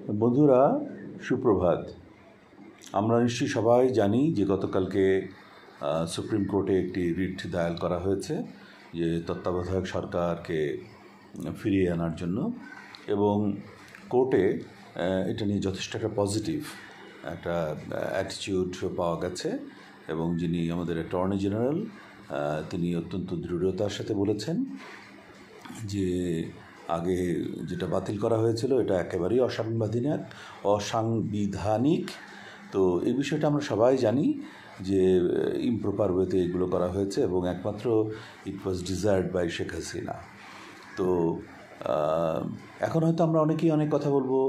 বন্ধুরা, সুপ্রভাত। আমরা নিশ্চয়ই সবাই জানি যে গতকালকে সুপ্রিম কোর্টে একটি রিট দায়ের করা হয়েছে যে তত্ত্বাবধায়ক সরকারকে ফিরিয়ে আনার জন্য, এবং কোর্টে এটা নিয়ে যথেষ্ট একটা পজিটিভ একটা অ্যাটিটিউড পাওয়া গেছে। এবং যিনি আমাদের অ্যাটর্নি জেনারেল, তিনি অত্যন্ত দৃঢ়তার সাথে বলেছেন যে আগে যেটা বাতিল করা হয়েছিল এটা একেবারেই অসাংবিধানিক। তো এই বিষয়টা আমরা সবাই জানি যে ইমপ্রপার ওয়েতে এগুলো করা হয়েছে, এবং একমাত্র ইট ওয়াজ ডিজায়ার্ড বাই শেখ হাসিনা। তো এখন হয়তো আমরা অনেকেই অনেক কথা বলবো,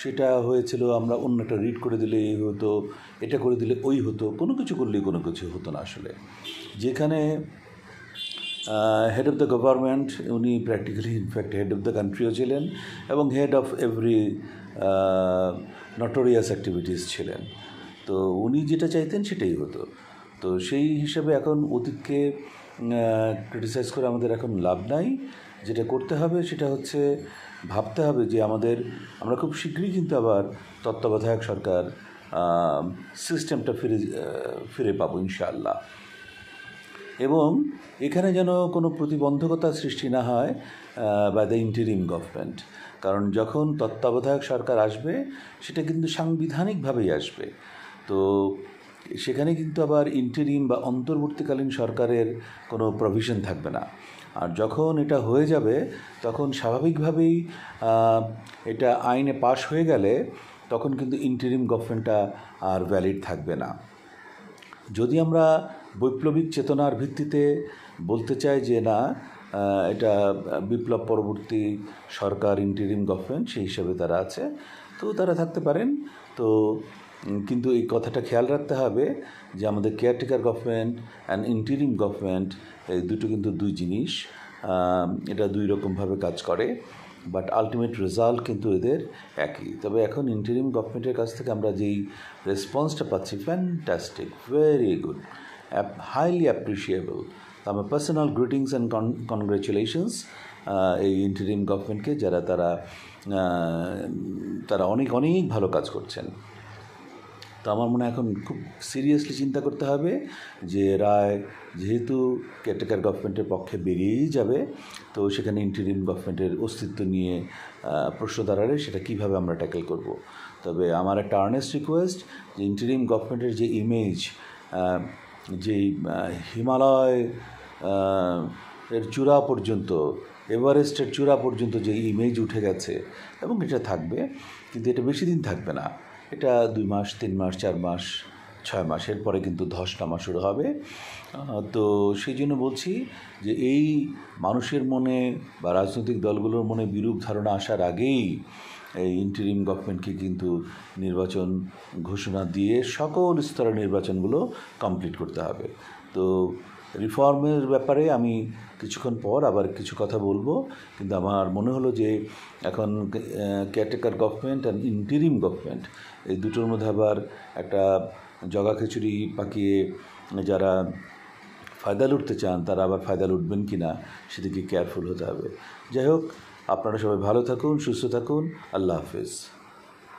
সেটা হয়েছিল, আমরা অন্য একটা রিড করে দিলে এই হতো, এটা করে দিলে ওই হতো, কোনো কিছু করলেই কোনো কিছু হতো না। আসলে যেখানে হেড অফ দ্য গভর্নমেন্ট, উনি practically in fact head of the কান্ট্রিও ছিলেন এবং head of every notorious activities ছিলেন। তো উনি যেটা চাইতেন সেটাই হতো। তো সেই হিসাবে এখন অতীতকে ক্রিটিসাইজ করে আমাদের এখন লাভ নাই। যেটা করতে হবে সেটা হচ্ছে ভাবতে হবে যে আমরা খুব শীঘ্রই কিন্তু আবার তত্ত্বাবধায়ক সরকার সিস্টেমটা ফিরে পাবো ইনশাআল্লাহ। এবং এখানে যেন কোনো প্রতিবন্ধকতা সৃষ্টি না হয় বাই দ্য ইন্টারিম গভর্নমেন্ট, কারণ যখন তত্ত্বাবধায়ক সরকার আসবে সেটা কিন্তু সাংবিধানিকভাবেই আসবে। তো সেখানে কিন্তু আবার ইন্টারিম বা অন্তর্বর্তীকালীন সরকারের কোনো প্রভিশন থাকবে না। আর যখন এটা হয়ে যাবে তখন স্বাভাবিকভাবেই এটা আইনে পাশ হয়ে গেলে তখন কিন্তু ইন্টারিম গভর্নমেন্টটা আর ভ্যালিড থাকবে না। যদি আমরা বৈপ্লবিক চেতনার ভিত্তিতে বলতে চাই যে না, এটা বিপ্লব পরবর্তী সরকার, ইন্টারিম গভর্নমেন্ট, সেই হিসাবে তারা আছে, তো তারা থাকতে পারেন। তো কিন্তু এই কথাটা খেয়াল রাখতে হবে যে আমাদের caretaker government and interim government, এই দুটো কিন্তু দুই জিনিস, এটা দুই রকমভাবে কাজ করে, বাট আলটিমেট রেজাল্ট কিন্তু এদের একই। তবে এখন ইন্টারিম গভর্নমেন্টের কাছ থেকে আমরা যেই রেসপন্সটা পাচ্ছি, fantastic, very good, highly appreciable. আমার পার্সোনাল গ্রিটিংস অ্যান্ড কনগ্রেচুলেশনস এই ইন্টারিম গভর্নমেন্টকে, যারা তারা অনেক অনেক ভালো কাজ করছেন। তো আমার মনে হয় এখন খুব সিরিয়াসলি চিন্তা করতে হবে যে রায় যেহেতু কেয়ারটেকার গভর্নমেন্টের পক্ষে বেরিয়েই যাবে, তো সেখানে ইন্টারিম গভর্নমেন্টের অস্তিত্ব নিয়ে প্রশ্ন দাঁড়ালে সেটা কীভাবে আমরা ট্যাকেল করব। তবে আমার একটা আর্নেস্ট রিকোয়েস্ট যে ইন্টারিম গভর্নমেন্টের যে ইমেজ, যেই হিমালয় এর চূড়া পর্যন্ত, এভারেস্টের চূড়া পর্যন্ত যে ইমেজ উঠে গেছে, এবং এটা থাকবে, কিন্তু এটা বেশি দিন থাকবে না। এটা 2 মাস, 3 মাস, 4 মাস, 6 মাস, এরপরে কিন্তু ধস নামা শুরু হবে। তো সেই জন্য বলছি যে এই মানুষের মনে বা রাজনৈতিক দলগুলোর মনে বিরূপ ধারণা আসার আগেই এই ইন্টারিম গভর্নমেন্টকে কিন্তু নির্বাচন ঘোষণা দিয়ে সকল স্তরের নির্বাচনগুলো কমপ্লিট করতে হবে। তো রিফর্মের ব্যাপারে আমি কিছুক্ষণ পর আবার কিছু কথা বলবো, কিন্তু আমার মনে হলো যে এখন caretaker government and interim government, এই দুটোর মধ্যে আবার একটা জগা খিচুড়ি পাকিয়ে যারা ফায়দা লুটতে চান তারা আবার ফায়দা লুটবেন কি না সেদিকে কেয়ারফুল হতে হবে। যাই হোক, আপনারা সবাই ভালো থাকুন, সুস্থ থাকুন। আল্লাহ হাফেজ।